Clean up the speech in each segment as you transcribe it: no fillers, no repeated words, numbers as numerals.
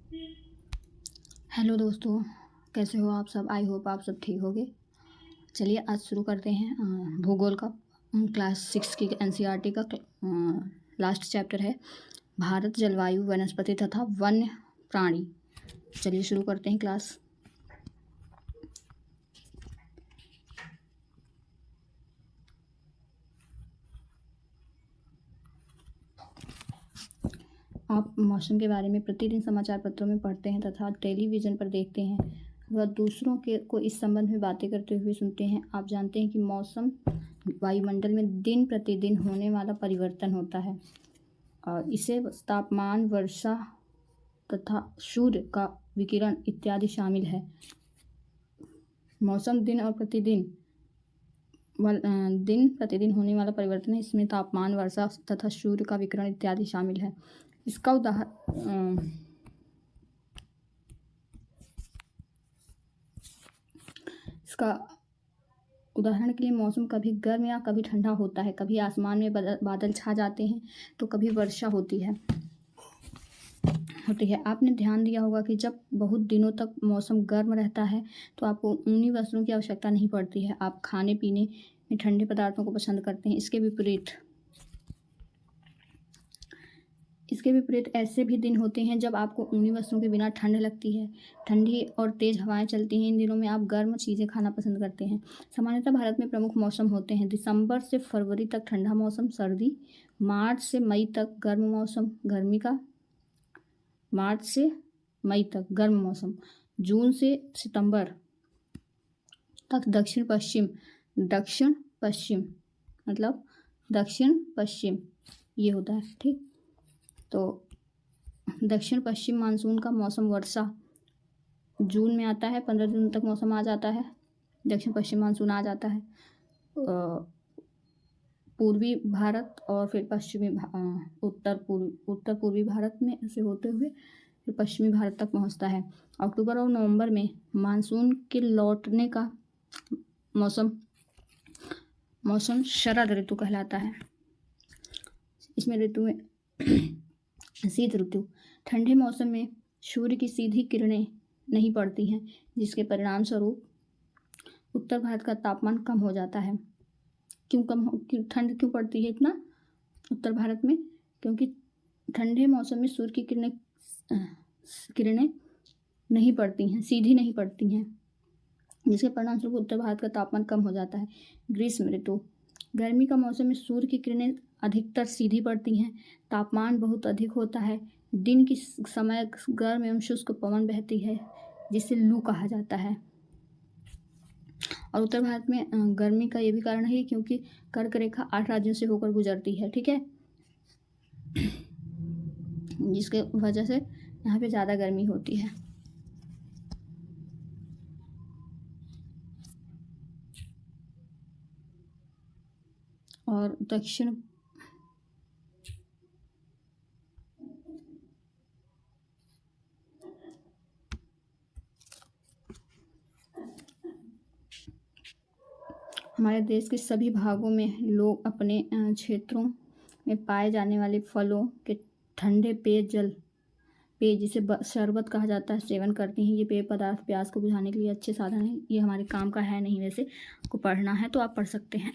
Hello दोस्तों, कैसे हो आप सब। आई होप आप सब ठीक होगे। चलिए आज शुरू करते हैं भूगोल का क्लास 6 की एनसीईआरटी का लास्ट चैप्टर है भारत, जलवायु, वनस्पति तथा वन्य प्राणी। चलिए शुरू करते हैं क्लास। आप मौसम के बारे में प्रतिदिन समाचार पत्रों में पढ़ते हैं तथा टेलीविज़न पर देखते हैं व दूसरों के को इस संबंध में बातें करते हुए सुनते हैं। आप जानते हैं कि मौसम वायुमंडल में दिन प्रतिदिन होने वाला परिवर्तन होता है और इसे तापमान, वर्षा तथा सूर्य का विकिरण इत्यादि शामिल है। मौसम दिन प्रतिदिन होने वाला परिवर्तन है। इसमें तापमान, वर्षा तथा सूर्य का विकिरण इत्यादि शामिल है। इसका उदाहरण के लिए मौसम कभी गर्म या कभी ठंडा होता है। कभी आसमान में बादल छा जाते हैं तो कभी वर्षा होती है। आपने ध्यान दिया होगा कि जब बहुत दिनों तक मौसम गर्म रहता है तो आपको ऊनी वस्त्रों की आवश्यकता नहीं पड़ती है। आप खाने पीने में ठंडे पदार्थों को पसंद करते हैं। इसके विपरीत ऐसे भी दिन होते हैं जब आपको ऊनी वस्त्रों के बिना ठंड लगती है। ठंडी और तेज़ हवाएं चलती हैं। इन दिनों में आप गर्म चीज़ें खाना पसंद करते हैं। सामान्यतः भारत में प्रमुख मौसम होते हैं दिसंबर से फरवरी तक ठंडा मौसम, सर्दी, मार्च से मई तक गर्म मौसम, जून से सितंबर तक दक्षिण पश्चिम ये होता है। ठीक, तो दक्षिण पश्चिम मानसून का मौसम वर्षा जून में आता है। 15 जून तक मौसम आ जाता है, दक्षिण पश्चिम मानसून आ जाता है। पूर्वी भारत और फिर उत्तर पूर्वी भारत में ऐसे होते हुए फिर पश्चिमी भारत तक पहुंचता है। अक्टूबर और नवंबर में मानसून के लौटने का मौसम शरद ऋतु कहलाता है। इसमें ऋतु में शीत ऋतु। ठंडे मौसम में सूर्य की सीधी किरणें नहीं पड़ती हैं, जिसके परिणाम स्वरूप उत्तर भारत का तापमान कम हो जाता है। ठंड क्यों पड़ती है इतना उत्तर भारत में? क्योंकि ठंडे मौसम में सूर्य की किरणें नहीं पड़ती हैं, सीधी नहीं पड़ती हैं, जिसके परिणाम स्वरूप उत्तर भारत का तापमान कम हो जाता है। ग्रीष्म ऋतु। गर्मी का मौसम में सूर्य की किरणें अधिकतर सीधी पड़ती हैं, तापमान बहुत अधिक होता है, दिन की समय गर्म एवं शुष्क पवन बहती है जिसे लू कहा जाता है। और उत्तर भारत में गर्मी का ये भी कारण है क्योंकि कर्क रेखा 8 राज्यों से होकर गुजरती है। ठीक है, जिसके वजह से यहाँ पे ज़्यादा गर्मी होती है। और दक्षिण हमारे देश के सभी भागों में लोग अपने क्षेत्रों में पाए जाने वाले फलों के ठंडे पेय जिसे शरबत कहा जाता है, सेवन करते हैं। ये पेय पदार्थ प्यास को बुझाने के लिए अच्छे साधन हैं। ये हमारे काम का है नहीं, वैसे आपको पढ़ना है तो आप पढ़ सकते हैं।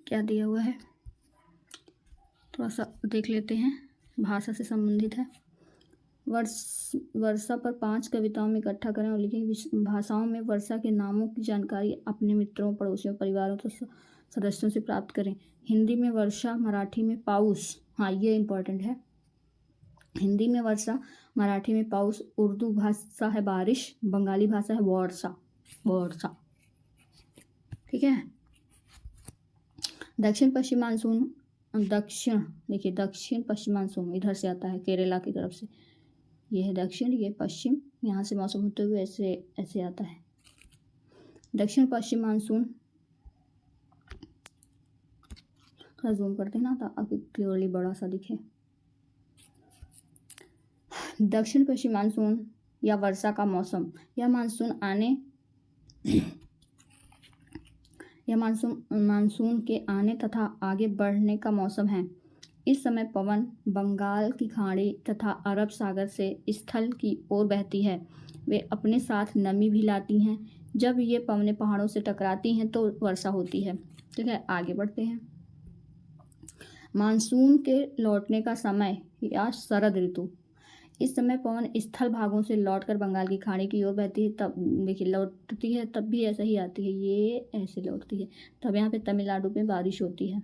क्या दिया हुआ है थोड़ा सा देख लेते हैं, भाषा से संबंधित है। वर्षा पर 5 कविताओं में इकट्ठा करें और लिखें। भाषाओं में वर्षा के नामों की जानकारी अपने मित्रों, पड़ोसियों, परिवारों तो सदस्यों से प्राप्त करें। हिंदी में वर्षा, मराठी में पाउस। हाँ, ये इम्पोर्टेंट है। हिंदी में वर्षा, मराठी में पाउस, उर्दू भाषा है बारिश, बंगाली भाषा है वर्षा। ठीक है। दक्षिण पश्चिम मानसून इधर से आता है केरला की तरफ से। ये है दक्षिण, ये पश्चिम, यहाँ से मौसम होते हुए ऐसे आता है। दक्षिण पश्चिम मानसून थोड़ा जूम करते हैं ना ताकि क्लियरली बड़ा सा दिखे। दक्षिण पश्चिम मानसून या वर्षा का मौसम, यह मानसून के आने तथा आगे बढ़ने का मौसम है। इस समय पवन बंगाल की खाड़ी तथा अरब सागर से स्थल की ओर बहती है। वे अपने साथ नमी भी लाती हैं। जब ये पवनें पहाड़ों से टकराती हैं तो वर्षा होती है। ठीक है, आगे बढ़ते हैं। मानसून के लौटने का समय या शरद ऋतु। इस समय पवन स्थल भागों से लौटकर बंगाल की खाड़ी की ओर बहती है। तब देखिए लौटती है तब भी ऐसा ही आती है, ये ऐसे लौटती है। तब यहाँ पे तमिलनाडु में बारिश होती है,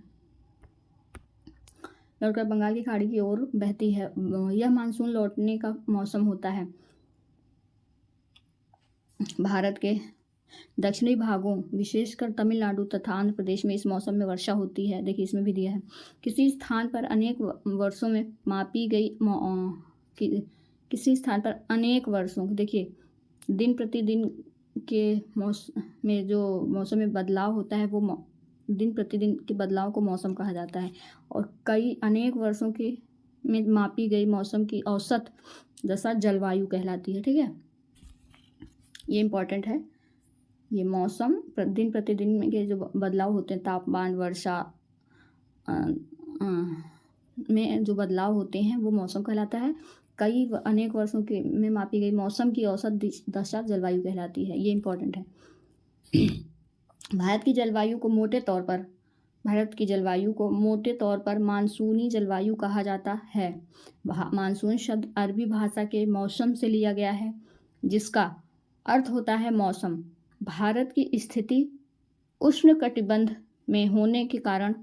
लौटकर बंगाल की खाड़ी की ओर बहती है। यह मानसून लौटने का मौसम होता है। भारत के दक्षिणी भागों विशेषकर तमिलनाडु तथा आंध्र प्रदेश में इस मौसम में वर्षा होती है। देखिए इसमें भी दिया है। किसी स्थान पर अनेक वर्षों में मापी गई किसी स्थान पर अनेक वर्षों, देखिए दिन प्रतिदिन के मौसम में जो मौसम में बदलाव होता है वो दिन प्रतिदिन के बदलाव को मौसम कहा जाता है। और कई अनेक वर्षों के में मापी गई मौसम की औसत दशा जलवायु कहलाती है। ठीक है, ये इम्पॉर्टेंट है। ये मौसम दिन प्रतिदिन में के जो बदलाव होते हैं, तापमान, वर्षा में जो बदलाव होते हैं वो मौसम कहलाता है। कई अनेक वर्षों के में मापी गई मौसम की औसत दशा जलवायु कहलाती है। ये इम्पॉर्टेंट है। भारत की जलवायु को मोटे तौर पर मानसूनी जलवायु कहा जाता है। मानसून शब्द अरबी भाषा के मौसम से लिया गया है, जिसका अर्थ होता है मौसम। भारत की स्थिति उष्णकटिबंध में होने के कारण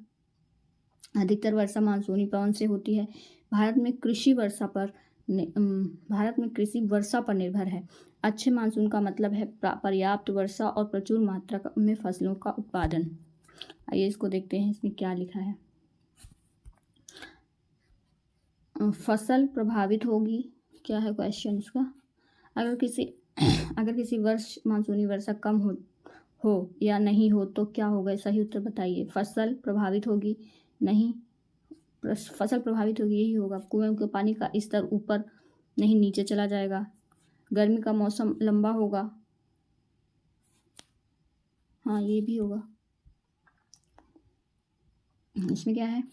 अधिकतर वर्षा मानसूनी पवन से होती है। भारत में कृषि वर्षा पर निर्भर है। अच्छे मानसून का मतलब है पर्याप्त वर्षा और प्रचुर मात्रा में फसलों का उत्पादन। आइए इसको देखते हैं, इसमें क्या लिखा है। फसल प्रभावित होगी, क्या है क्वेश्चन इसका। अगर किसी वर्ष मानसूनी वर्षा कम हो या नहीं हो तो क्या होगा, सही उत्तर बताइए। फसल प्रभावित होगी, नहीं, फसल प्रभावित होगी यही होगा। कुएं के पानी का स्तर ऊपर नहीं नीचे चला जाएगा। गर्मी का मौसम लंबा होगा, हाँ ये भी होगा। इसमें क्या है,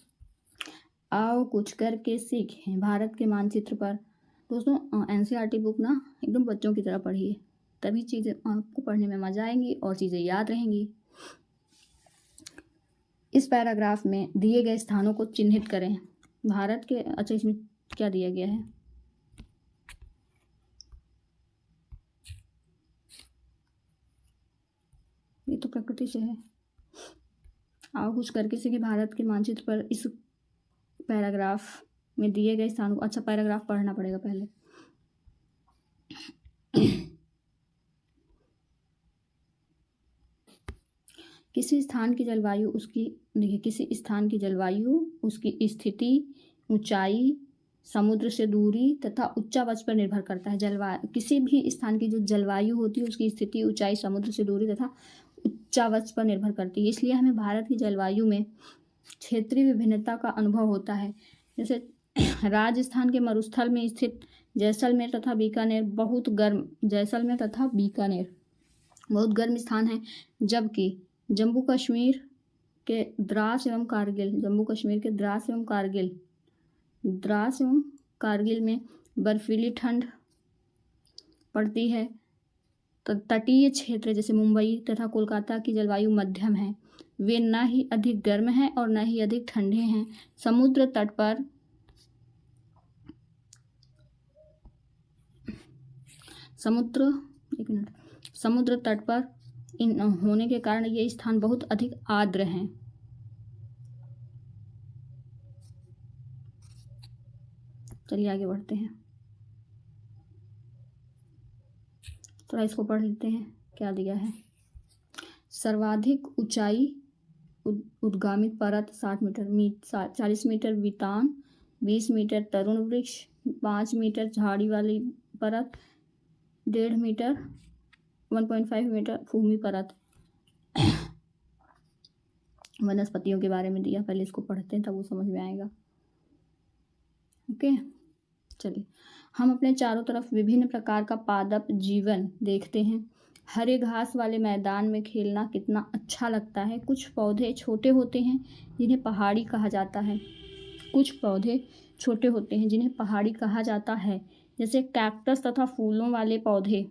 आओ कुछ करके सीखें। भारत के मानचित्र पर दोस्तों एनसीईआरटी बुक ना एकदम बच्चों की तरह पढ़िए, तभी चीज़ें आपको पढ़ने में मज़ा आएंगी और चीज़ें याद रहेंगी। इस पैराग्राफ में दिए गए स्थानों को चिन्हित करें। भारत के, अच्छा इसमें क्या दिया गया है, ये तो प्रकृति से है। आओ कुछ करके सीखें। भारत के मानचित्र पर इस पैराग्राफ में दिए गए स्थानों को, अच्छा पैराग्राफ पढ़ना पड़ेगा पहले। किसी स्थान की जलवायु उसकी स्थिति, ऊंचाई, समुद्र से दूरी तथा उच्चावच पर निर्भर करता है। किसी भी स्थान की जो जलवायु होती है उसकी स्थिति, ऊंचाई, समुद्र से दूरी तथा उच्चावच पर निर्भर करती है। इसलिए हमें भारत की जलवायु में क्षेत्रीय विभिन्नता का अनुभव होता है। जैसे राजस्थान के मरुस्थल में स्थित जैसलमेर तथा बीकानेर बहुत गर्म स्थान है, जबकि जम्मू कश्मीर के द्रास एवं कारगिल में बर्फीली ठंड पड़ती है। तो तटीय क्षेत्र जैसे मुंबई तथा कोलकाता की जलवायु मध्यम है। वे न ही अधिक गर्म हैं और न ही अधिक ठंडे हैं। समुद्र तट पर होने के कारण ये स्थान बहुत अधिक आर्द्र हैं। चलिए आगे बढ़ते हैं, थोड़ा इसको पढ़ लेते हैं क्या दिया है। सर्वाधिक ऊंचाई उद्गामित परत 60 मीटर, 40 मीटर वितान, 20 मीटर तरुण वृक्ष, 5 मीटर झाड़ी वाली परत, 1.5 मीटर 1.5 मीटर भूमि परत। वनस्पतियों के बारे में दिया, पहले इसको पढ़ते हैं तब वो समझ में आएगा। ओके, चलिए हम अपने चारों तरफ विभिन्न प्रकार का पादप जीवन देखते हैं। हरे घास वाले मैदान में खेलना कितना अच्छा लगता है। कुछ पौधे छोटे होते हैं जिन्हें पहाड़ी कहा जाता है। कुछ पौधे छोटे होते हैं जिन्हें पहाड़ी कहा जाता है, जैसे कैक्टस तथा फूलों वाले पौधे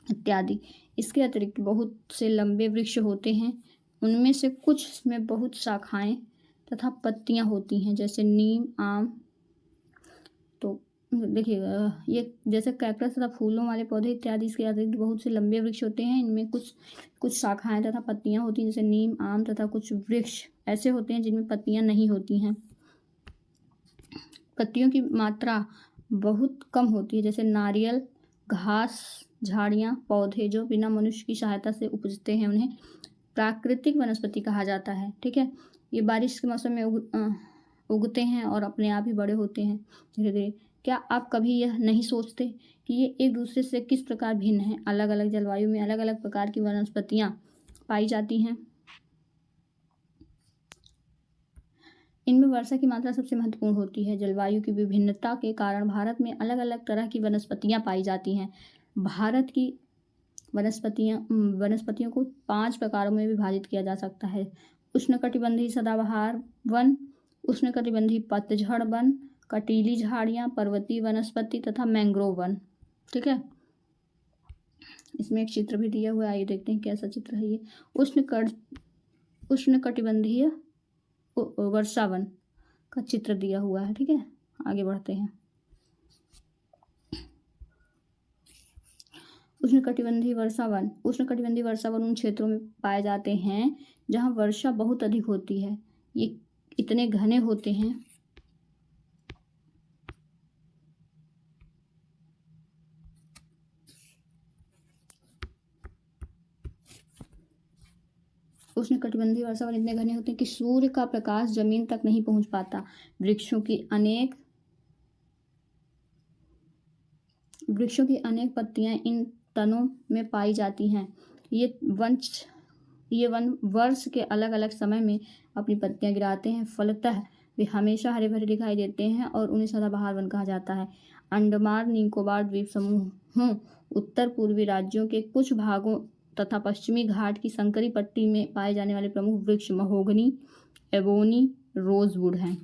इत्यादि। इसके अतिरिक्त बहुत से लंबे वृक्ष होते हैं, उनमें से कुछ में बहुत शाखाएं तथा पत्तियां होती हैं, जैसे नीम, आम। तो देखिए ये जैसे कैक्टस तथा फूलों वाले पौधे इत्यादि, इसके अतिरिक्त बहुत से लंबे वृक्ष होते हैं, इनमें कुछ शाखाएं तथा पत्तियां होती हैं, जैसे नीम, आम। तथा कुछ वृक्ष ऐसे होते हैं जिनमें पत्तियां नहीं होती हैं। पत्तियों की मात्रा बहुत कम होती है, जैसे नारियल, घास, झाड़ियाँ, पौधे जो बिना मनुष्य की सहायता से उपजते हैं, उन्हें प्राकृतिक वनस्पति कहा जाता है। ठीक है, ये बारिश के मौसम में उगते हैं और अपने आप ही बड़े होते हैं धीरे धीरे। क्या आप कभी यह नहीं सोचते कि ये एक दूसरे से किस प्रकार भिन्न हैं? अलग अलग जलवायु में अलग अलग प्रकार की वनस्पतियाँ पाई जाती हैं। इनमें वर्षा की मात्रा सबसे महत्वपूर्ण होती है। जलवायु की विभिन्नता के कारण भारत में अलग अलग तरह की वनस्पतियाँ पाई जाती हैं। भारत की वनस्पतियों को 5 प्रकारों में विभाजित किया जा सकता है: उष्णकटिबंधीय सदाबहार वन, उष्णकटिबंधीय पतझड़ वन, कटीली झाड़ियाँ, पर्वतीय वनस्पति तथा मैंग्रोव वन। ठीक है, इसमें एक चित्र भी दिया हुआ है, आइए देखते हैं कैसा चित्र है ये। उष्णकटिबंधीय वर्षावन का चित्र दिया हुआ है। ठीक है, आगे बढ़ते हैं। उष्णकटिबंधीय वर्षावन उन क्षेत्रों में पाए जाते हैं जहां वर्षा बहुत अधिक होती है। ये इतने घने होते हैं उष्णकटिबंधीय वर्षावन इतने घने होते हैं कि सूर्य का प्रकाश जमीन तक नहीं पहुंच पाता। वृक्षों की अनेक पत्तियां इन तनों में पाई जाती हैं। ये वन वर्ष के अलग अलग समय में अपनी पत्तियां गिराते हैं, फलतः वे हमेशा हरे भरे दिखाई देते हैं और उन्हें सदाबहार वन कहा जाता है। अंडमान निकोबार द्वीप समूहों, उत्तर पूर्वी राज्यों के कुछ भागों तथा पश्चिमी घाट की संकरी पट्टी में पाए जाने वाले प्रमुख वृक्ष महोगनी, एबोनी, रोजवुड हैं।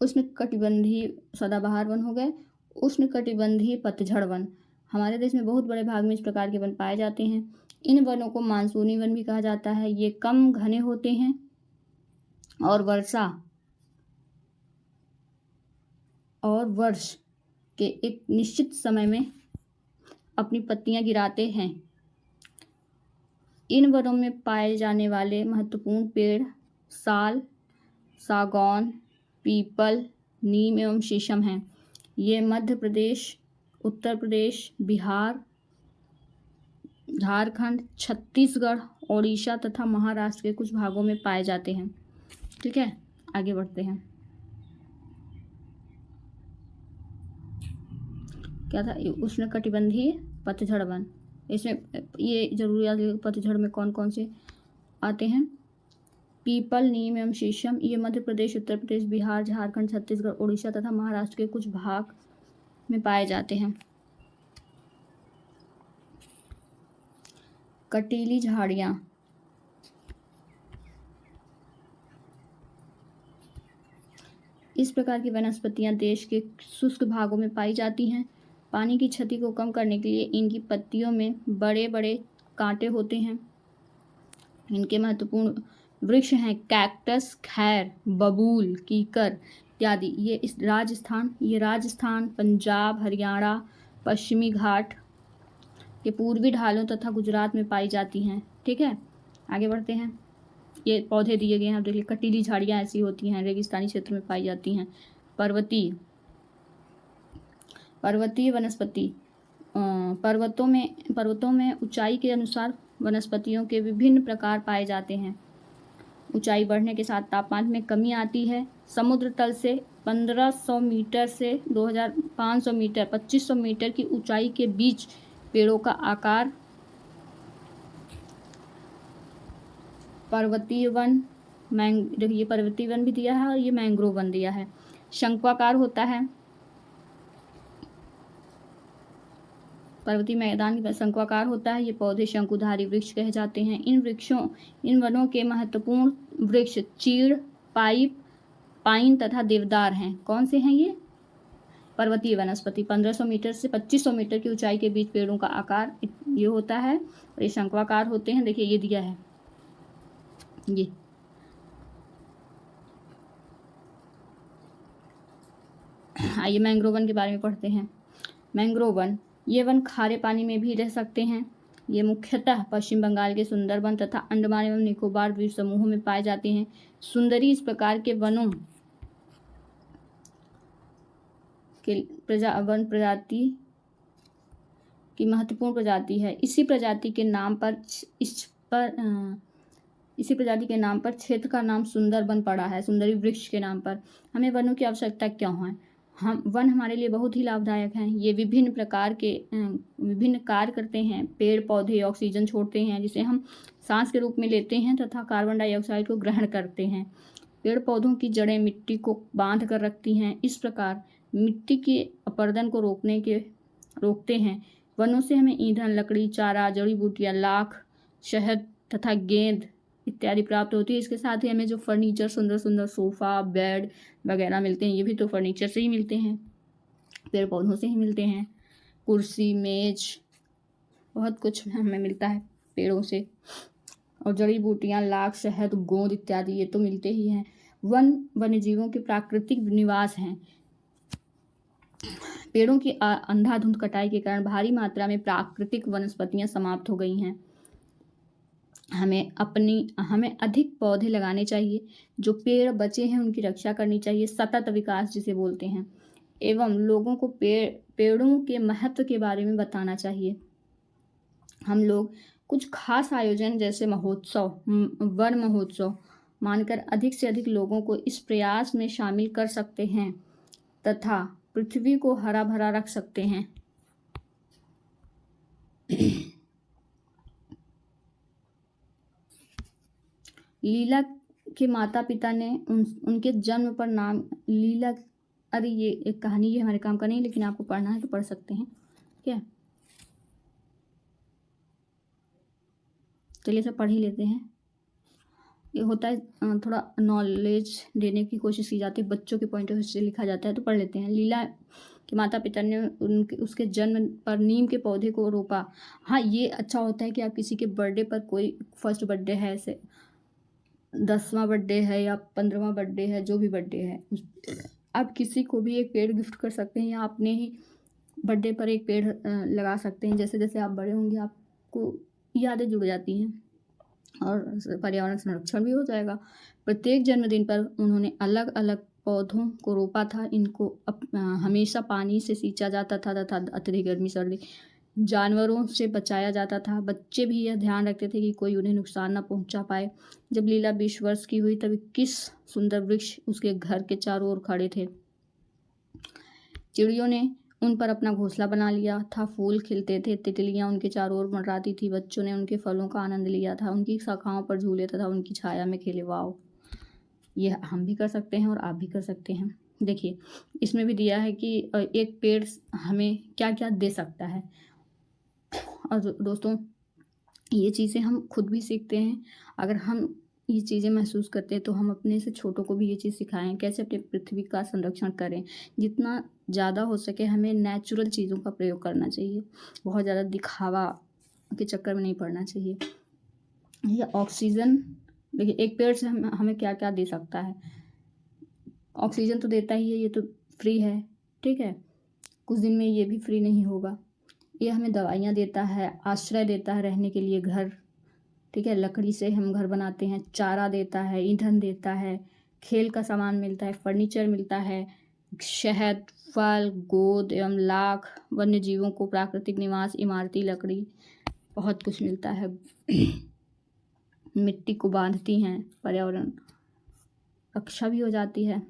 उष्णकटिबंधीय सदाबहार वन हो गए। उष्णकटिबंधीय पतझड़ वन, हमारे देश में बहुत बड़े भाग में इस प्रकार के वन पाए जाते हैं। इन वनों को मानसूनी वन भी कहा जाता है। ये कम घने होते हैं और वर्ष के एक निश्चित समय में अपनी पत्तियां गिराते हैं। इन वनों में पाए जाने वाले महत्वपूर्ण पेड़ साल, सागौन, पीपल, नीम एवं शीशम हैं। ये मध्य प्रदेश, उत्तर प्रदेश, बिहार, झारखंड, छत्तीसगढ़, ओडिशा तथा महाराष्ट्र के कुछ भागों में पाए जाते हैं। ठीक है, आगे बढ़ते हैं। क्या था? उष्णकटिबंधीय पतझड़ वन। इसमें ये जरूरियात पतझड़ में कौन कौन से आते हैं? पीपल, नीम एवं शीशम। ये मध्य प्रदेश, उत्तर प्रदेश, बिहार, झारखंड, छत्तीसगढ़, ओडिशा तथा महाराष्ट्र के कुछ भाग में पाए जाते हैं। कटीली झाड़ियाँ, इस प्रकार की वनस्पतियाँ देश के शुष्क भागों में पाई जाती हैं। पानी की क्षति को कम करने के लिए इनकी पत्तियों में बड़े बड़े कांटे होते हैं। इनके महत्वपूर्ण वृक्ष हैं कैक्टस, खैर, बबूल, कीकर इत्यादि। ये राजस्थान, पंजाब, हरियाणा, पश्चिमी घाट के पूर्वी ढालों तथा गुजरात में पाई जाती हैं। ठीक है, आगे बढ़ते हैं। ये पौधे दिए गए हैं, आप देखिए। कटीली झाड़ियाँ ऐसी होती हैं, रेगिस्तानी क्षेत्र में पाई जाती हैं। पर्वतीय वनस्पति, पर्वतों में ऊंचाई के अनुसार वनस्पतियों के विभिन्न प्रकार पाए जाते हैं। ऊंचाई बढ़ने के साथ तापमान में कमी आती है। समुद्र तल से 1500 मीटर से 2500 मीटर 2500 मीटर की ऊंचाई के बीच पेड़ों का आकार पर्वतीय वन, ये पर्वतीय वन भी दिया है और ये मैंग्रोव वन दिया है, शंक्वाकार होता है। पर्वतीय मैदान शंक्वाकार होता है। ये पौधे शंकुधारी वृक्ष कहे जाते हैं। इन वनों के महत्वपूर्ण वृक्ष चीड़, पाइप, पाइन तथा देवदार हैं। कौन से हैं ये? पर्वतीय वनस्पति। 1500 मीटर से 2500 मीटर की ऊंचाई के बीच पेड़ों का आकार ये होता है और ये शंक्वाकार होते हैं। देखिए ये दिया है ये। आइए मैंग्रोव वन के बारे में पढ़ते हैं। मैंग्रोव वन, ये वन खारे पानी में भी रह सकते हैं। ये मुख्यतः पश्चिम बंगाल के सुंदरबन तथा अंडमान एवं निकोबार द्वीप समूहों में पाए जाते हैं। सुंदरी इस प्रकार के वनों के वन प्रजाति की महत्वपूर्ण प्रजाति है। इसी प्रजाति के नाम पर क्षेत्र का नाम सुंदरबन पड़ा है, सुंदरी वृक्ष के नाम पर। हमें वनों की आवश्यकता क्यों है? वन हमारे लिए बहुत ही लाभदायक हैं। ये विभिन्न कार्य करते हैं। पेड़ पौधे ऑक्सीजन छोड़ते हैं जिसे हम सांस के रूप में लेते हैं तथा कार्बन डाइऑक्साइड को ग्रहण करते हैं। पेड़ पौधों की जड़ें मिट्टी को बांध कर रखती हैं, इस प्रकार मिट्टी के अपरदन को रोकते हैं। वनों से हमें ईंधन, लकड़ी, चारा, जड़ी बूटियां, लाख, शहद तथा गेंद इत्यादि प्राप्त होती है। इसके साथ ही हमें जो फर्नीचर, सुंदर सुंदर सोफ़ा, बेड वगैरह मिलते हैं, ये भी तो फर्नीचर से ही मिलते हैं, पेड़ पौधों से ही मिलते हैं। कुर्सी, मेज, बहुत कुछ हमें मिलता है पेड़ों से। और जड़ी बूटियां, लाख, शहद, गोंद इत्यादि ये तो मिलते ही हैं। वन वन्यजीवों के प्राकृतिक निवास हैं। पेड़ों की अंधाधुंध कटाई के कारण भारी मात्रा में प्राकृतिक वनस्पतियां समाप्त हो गई हैं। हमें अधिक पौधे लगाने चाहिए। जो पेड़ बचे हैं उनकी रक्षा करनी चाहिए, सतत विकास जिसे बोलते हैं, एवं लोगों को पेड़ों के महत्व के बारे में बताना चाहिए। हम लोग कुछ खास आयोजन जैसे वन महोत्सव मानकर अधिक से अधिक लोगों को इस प्रयास में शामिल कर सकते हैं तथा पृथ्वी को हरा भरा रख सकते हैं। लीला के माता पिता ने उनके जन्म पर नाम लीला, अरे ये एक कहानी, ये हमारे काम का नहीं, लेकिन आपको पढ़ना है तो पढ़ सकते हैं। क्या, चलिए सब पढ़ ही लेते हैं। ये होता है थोड़ा नॉलेज देने की कोशिश की जाती है, बच्चों के पॉइंट ऑफ व्यू से लिखा जाता है, तो पढ़ लेते हैं। लीला के माता पिता ने उसके जन्म पर नीम के पौधे को रोपा। हाँ, ये अच्छा होता है कि आप किसी के बर्थडे पर, कोई फर्स्ट बर्थडे है, ऐसे 10वां बर्थडे है या 15वां बर्थडे है, जो भी बर्थडे है, आप किसी को भी एक पेड़ गिफ्ट कर सकते हैं या अपने ही बर्थडे पर एक पेड़ लगा सकते हैं। जैसे जैसे आप बड़े होंगे आपको यादें जुड़ जाती हैं और पर्यावरण संरक्षण भी हो जाएगा। प्रत्येक जन्मदिन पर उन्होंने अलग अलग पौधों को रोपा था। इनको हमेशा पानी से सींचा जाता था तथा अत्यधिक गर्मी सर्दी जानवरों से बचाया जाता था। बच्चे भी यह ध्यान रखते थे कि कोई उन्हें नुकसान न पहुंचा पाए। जब लीला 20 वर्ष की हुई तब 21 सुंदर वृक्ष उसके घर के चारों ओर खड़े थे। चिड़ियों ने उन पर अपना घोंसला बना लिया था। फूल खिलते थे, तितलियां उनके चारों ओर मंडराती थी। बच्चों ने उनके फलों का आनंद लिया था, उनकी शाखाओं पर झूले तथा उनकी छाया में खेले। वाओ, ये हम भी कर सकते हैं और आप भी कर सकते हैं। देखिए इसमें भी दिया है कि एक पेड़ हमें क्या क्या दे सकता है। और दोस्तों ये चीज़ें हम खुद भी सीखते हैं। अगर हम ये चीज़ें महसूस करते हैं तो हम अपने से छोटों को भी ये चीज़ सिखाएं, कैसे अपने पृथ्वी का संरक्षण करें। जितना ज़्यादा हो सके हमें नेचुरल चीज़ों का प्रयोग करना चाहिए, बहुत ज़्यादा दिखावा के चक्कर में नहीं पड़ना चाहिए। ये ऑक्सीजन, देखिए एक पेड़ से हमें क्या क्या दे सकता है। ऑक्सीजन तो देता ही है, ये तो फ्री है, ठीक है। कुछ दिन में ये भी फ्री नहीं होगा। ये हमें दवाइयाँ देता है, आश्रय देता है, रहने के लिए घर, ठीक है, लकड़ी से हम घर बनाते हैं। चारा देता है, ईंधन देता है, खेल का सामान मिलता है, फर्नीचर मिलता है, शहद, फल, गोंद एवं लाख, वन्य जीवों को प्राकृतिक निवास, इमारती लकड़ी, बहुत कुछ मिलता है। मिट्टी को बांधती हैं, पर्यावरण रक्षा भी हो जाती है।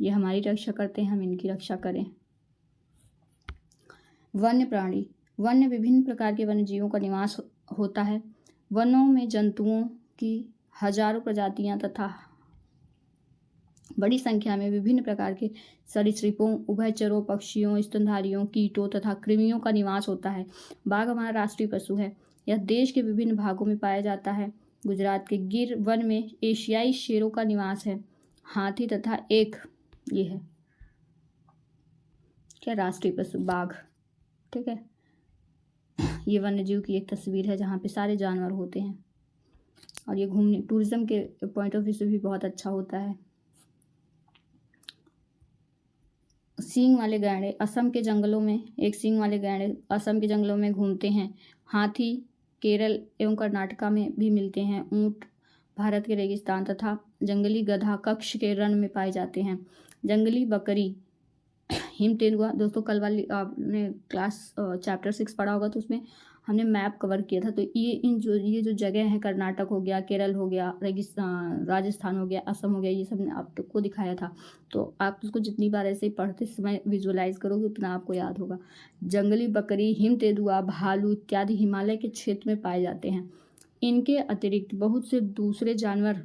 ये हमारी रक्षा करते हैं, हम इनकी रक्षा करें। वन्य प्राणी, वन्य विभिन्न प्रकार के वन्य जीवों का निवास होता है। वनों में जंतुओं की हजारों प्रजातियां तथा बड़ी संख्या में विभिन्न प्रकार के सरीसृपों, उभयचरों, पक्षियों, स्तनधारियों, कीटों तथा कृमियों का निवास होता है। बाघ हमारा राष्ट्रीय पशु है। यह देश के विभिन्न भागों में पाया जाता है। गुजरात के गिर वन में एशियाई शेरों का निवास है। हाथी तथा एक ये है क्या राष्ट्रीय पशु बाघ। ठीक है, ये वन्य जीव की एक तस्वीर है जहाँ पे सारे जानवर होते हैं और ये घूमने टूरिज्म के पॉइंट ऑफ व्यू से भी बहुत अच्छा होता है। सींग वाले गैंडे असम के जंगलों में, एक सींग वाले गैंडे असम के जंगलों में घूमते हैं। हाथी केरल एवं कर्नाटका में भी मिलते हैं। ऊंट भारत के रेगिस्तान तथा जंगली गधा कक्ष के रण में पाए जाते हैं। जंगली बकरी हिम तेंदुआ, दोस्तों कल वाली आपने क्लास चैप्टर 6 पढ़ा होगा तो उसमें हमने मैप कवर किया था। तो ये जो जगह है, कर्नाटक हो गया, केरल हो गया, रेगिस्तान राजस्थान हो गया, असम हो गया, ये सब ने आपको दिखाया था। तो आप उसको जितनी बार ऐसे पढ़ते समय विजुअलाइज करोगे उतना आपको याद होगा। जंगली बकरी, हिम तेंदुआ, भालू इत्यादि हिमालय के क्षेत्र में पाए जाते हैं। इनके अतिरिक्त बहुत से दूसरे जानवर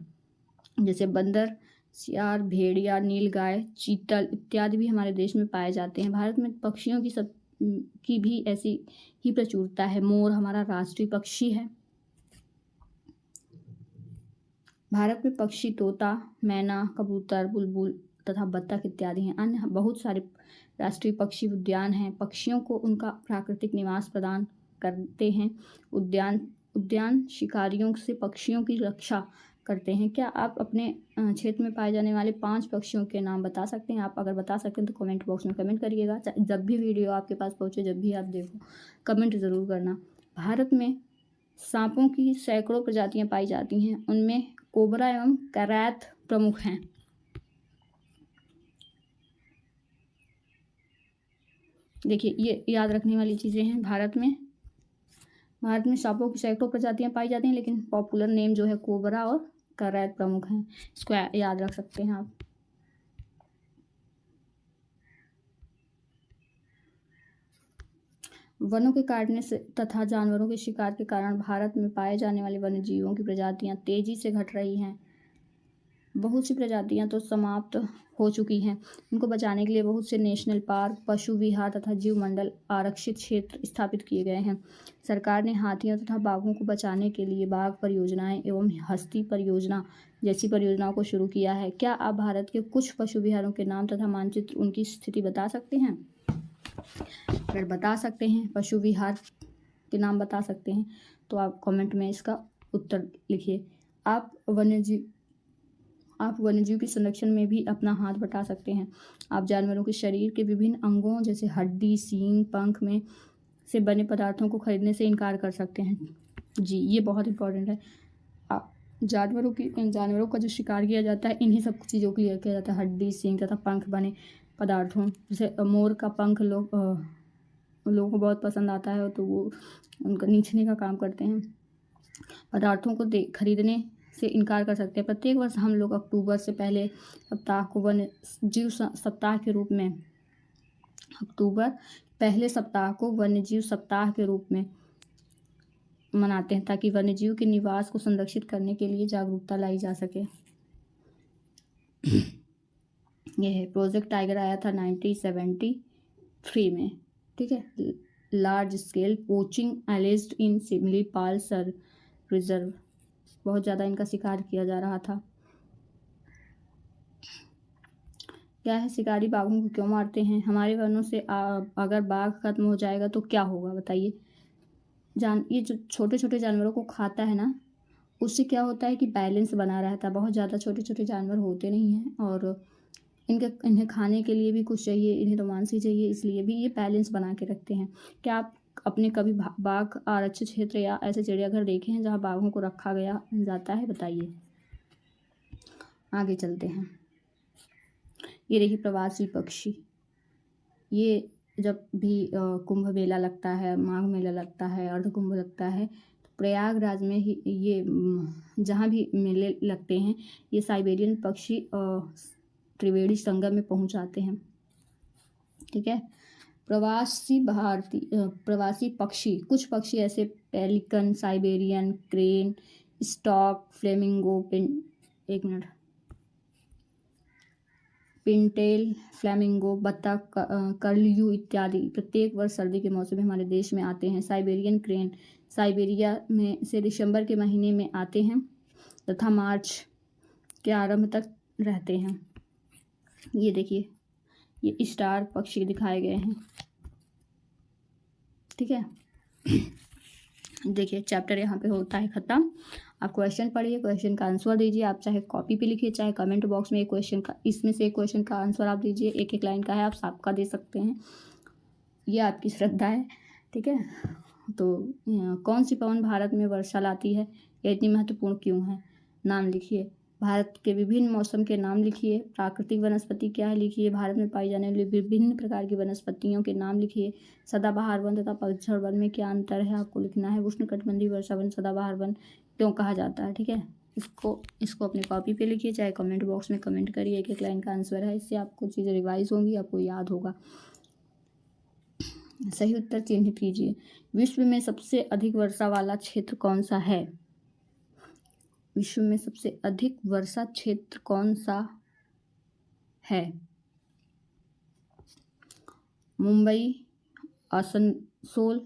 जैसे बंदर, सियार, भेड़िया, नीलगाय, चीतल इत्यादि भी हमारे देश में पाए जाते हैं। भारत में पक्षियों की भी ऐसी ही प्रचुरता है। मोर हमारा राष्ट्रीय पक्षी है। भारत में पक्षी तोता, मैना, कबूतर, बुलबुल तथा बत्तख इत्यादि हैं। अन्य बहुत सारे राष्ट्रीय पक्षी उद्यान हैं। पक्षियों को उनका प्राकृतिक निवास प्रदान करते हैं। उद्यान शिकारियों से पक्षियों की रक्षा करते हैं। क्या आप अपने क्षेत्र में पाए जाने वाले 5 पक्षियों के नाम बता सकते हैं? आप अगर बता सकते हैं तो कमेंट बॉक्स में कमेंट करिएगा। जब भी वीडियो आपके पास पहुंचे, जब भी आप देखो, कमेंट ज़रूर करना। भारत में सांपों की सैकड़ों प्रजातियां पाई जाती हैं। उनमें कोबरा एवं करैत प्रमुख हैं। देखिए, ये याद रखने वाली चीज़ें हैं। भारत में सांपों की सैकड़ों प्रजातियां पाई जाती हैं, लेकिन पॉपुलर नेम जो है कोबरा और करैत प्रमुख हैं। इसको याद रख सकते हैं आप। वनों के काटने से तथा जानवरों के शिकार के कारण भारत में पाए जाने वाले वन्य जीवों की प्रजातियां तेजी से घट रही हैं। बहुत सी प्रजातियां तो समाप्त हो चुकी हैं। उनको बचाने के लिए बहुत से नेशनल पार्क, पशु विहार तथा जीव मंडल आरक्षित क्षेत्र स्थापित किए गए हैं। सरकार ने हाथियों तथा बाघों को बचाने के लिए बाघ परियोजनाएं एवं हस्ती परियोजना जैसी परियोजनाओं को शुरू किया है। क्या आप भारत के कुछ पशु विहारों के नाम तथा मानचित्र उनकी स्थिति बता सकते हैं? अगर बता सकते हैं, पशु विहार के नाम बता सकते हैं तो आप कमेंट में इसका उत्तर लिखिए। आप वन्यजीव के संरक्षण में भी अपना हाथ बटा सकते हैं। आप जानवरों के शरीर के विभिन्न अंगों जैसे हड्डी, सींग, पंख में से बने पदार्थों को खरीदने से इनकार कर सकते हैं। जी, ये बहुत इंपॉर्टेंट है। जानवरों का जो शिकार किया जाता है इन्हीं सब चीज़ों के लिए किया जाता है। हड्डी, सींग तथा पंख बने पदार्थों, जैसे मोर का पंख लोगों को बहुत पसंद आता है तो वो उनका नीचने का काम करते हैं। पदार्थों को खरीदने से इनकार कर सकते हैं। प्रत्येक वर्ष हम लोग अक्टूबर से पहले सप्ताह को वन्य जीव सप्ताह के रूप में वन्यजीव सप्ताह के रूप में मनाते हैं, ताकि वन्यजीव के निवास को संरक्षित करने के लिए जागरूकता लाई जा सके। यह है प्रोजेक्ट टाइगर, आया था 1973 में। ठीक है, लार्ज स्केल पोचिंग एलिज्ड इन सिमलीपाल रिजर्व, बहुत ज़्यादा इनका शिकार किया जा रहा था। क्या है, शिकारी बाघों को क्यों मारते हैं? हमारे वनों से अगर बाघ खत्म हो जाएगा तो क्या होगा बताइए। ये जो छोटे छोटे जानवरों को खाता है ना, उससे क्या होता है कि बैलेंस बना रहता है। बहुत ज़्यादा छोटे छोटे जानवर होते नहीं हैं और इन्हें खाने के लिए भी कुछ चाहिए, इन्हें तो मांस ही चाहिए, इसलिए भी ये बैलेंस बना के रखते हैं। क्या आप अपने कभी बाघ आरक्षित क्षेत्र या ऐसे चिड़ियाघर देखे हैं जहाँ बाघों को रखा गया जाता है? बताइए। आगे चलते हैं। ये देखिए प्रवासी पक्षी। ये जब भी कुंभ मेला लगता है, माघ मेला लगता है, अर्ध कुंभ लगता है, तो प्रयागराज में ही ये जहाँ भी मेले लगते हैं, ये साइबेरियन पक्षी त्रिवेणी संगम में पहुँच आते हैं। ठीक है, प्रवासी पक्षी, कुछ पक्षी ऐसे pelican, Siberian crane, stock, flamingo, Pintail, flamingo, बत्तख, कर्ल्यू इत्यादि प्रत्येक वर्ष सर्दी के मौसम में हमारे देश में आते हैं। साइबेरियन क्रेन साइबेरिया में से दिसंबर के महीने में आते हैं तथा मार्च के आरंभ तक रहते हैं। ये देखिए, ये स्टार पक्षी दिखाए गए हैं, ठीक है। देखिए चैप्टर यहाँ पे होता है ख़त्म। आप क्वेश्चन पढ़िए, क्वेश्चन का आंसर दीजिए। आप चाहे कॉपी पे लिखिए, चाहे कमेंट बॉक्स में एक क्वेश्चन का, इसमें से एक क्वेश्चन का आंसर आप दीजिए। एक एक लाइन का है, आप सबका दे सकते हैं, ये आपकी श्रद्धा है, ठीक है। तो कौन सी पवन भारत में वर्षा लाती है, यह इतनी महत्वपूर्ण क्यों है? नाम लिखिए। भारत के विभिन्न मौसम के नाम लिखिए। प्राकृतिक वनस्पति क्या है लिखिए। भारत में पाई जाने वाली विभिन्न प्रकार की वनस्पतियों के नाम लिखिए। सदाबहार वन तथा पतझड़ वन में क्या अंतर है, आपको लिखना है। उष्णकटिबंधीय वर्षा वन सदाबहार वन क्यों कहा जाता है, ठीक है। इसको अपनी कॉपी पे लिखिए, चाहे कमेंट बॉक्स में कमेंट करिए। एक एक लाइन का आंसर है, इससे आपको चीज़ें रिवाइज होंगी, आपको याद होगा। सही उत्तर चिन्हित कीजिए। विश्व में सबसे अधिक वर्षा वाला क्षेत्र कौन सा है? विश्व में सबसे अधिक वर्षा क्षेत्र कौन सा है? मुंबई, आसनसोल,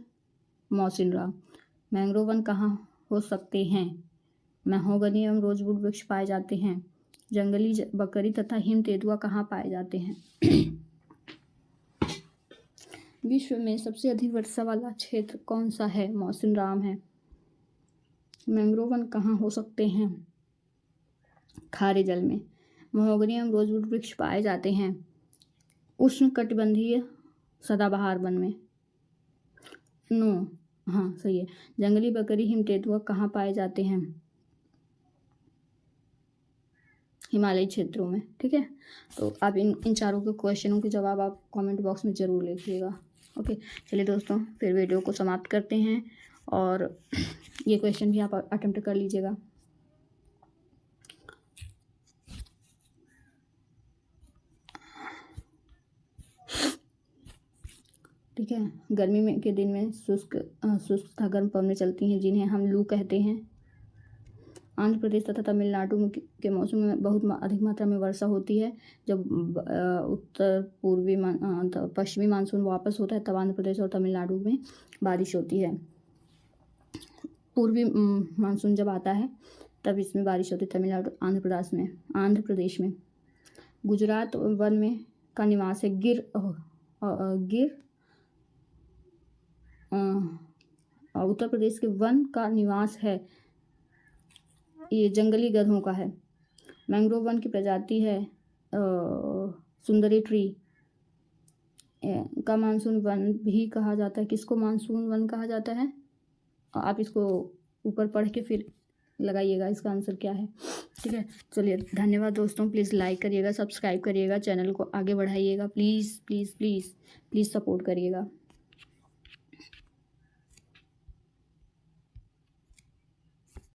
मौसिनराम। मैंग्रोव वन कहाँ हो सकते हैं? महोगनी एवं रोजवुड वृक्ष पाए जाते हैं। जंगली बकरी तथा हिम तेंदुआ कहाँ पाए जाते हैं? विश्व में सबसे अधिक वर्षा वाला क्षेत्र कौन सा है? मौसिनराम है। मैंग्रोव वन कहाँ हो सकते हैं? खारे जल में। महोगनी एवं रोजवुड वृक्ष पाए जाते हैं उष्णकटिबंधीय सदाबहार वन में। नो, हाँ सही है। जंगली बकरी हिम तेंदुआ कहाँ पाए जाते हैं? हिमालयी क्षेत्रों में, ठीक है। तो आप इन चारों के क्वेश्चनों के जवाब आप कमेंट बॉक्स में ज़रूर लिखिएगा। ओके, चलिए दोस्तों, फिर वीडियो को समाप्त करते हैं और ये क्वेश्चन भी आप अटेम्प्ट कर लीजिएगा। ठीक है। गर्मी में के दिन में शुष्क तथा गर्म पवनें चलती हैं, जिन्हें हम लू कहते हैं। आंध्र प्रदेश तथा तमिलनाडु के मौसम में बहुत अधिक मात्रा में वर्षा होती है। जब उत्तर पूर्वी पश्चिमी मानसून वापस होता है, तब आंध्र प्रदेश और तमिलनाडु में बारिश होती है। पूर्वी मानसून जब आता है तब इसमें बारिश होती है तमिलनाडु, आंध्र प्रदेश में। गुजरात वन में का निवास है गिर और उत्तर प्रदेश के वन का निवास है, ये जंगली गधों का है। मैंग्रोव वन की प्रजाति है सुंदरी ट्री का मानसून वन भी कहा जाता है। किसको मानसून वन कहा जाता है? आप इसको ऊपर पढ़ के फिर लगाइएगा इसका आंसर क्या है, ठीक है। चलिए, धन्यवाद दोस्तों। प्लीज़ लाइक करिएगा, सब्सक्राइब करिएगा, चैनल को आगे बढ़ाइएगा। Please please please please support करिएगा।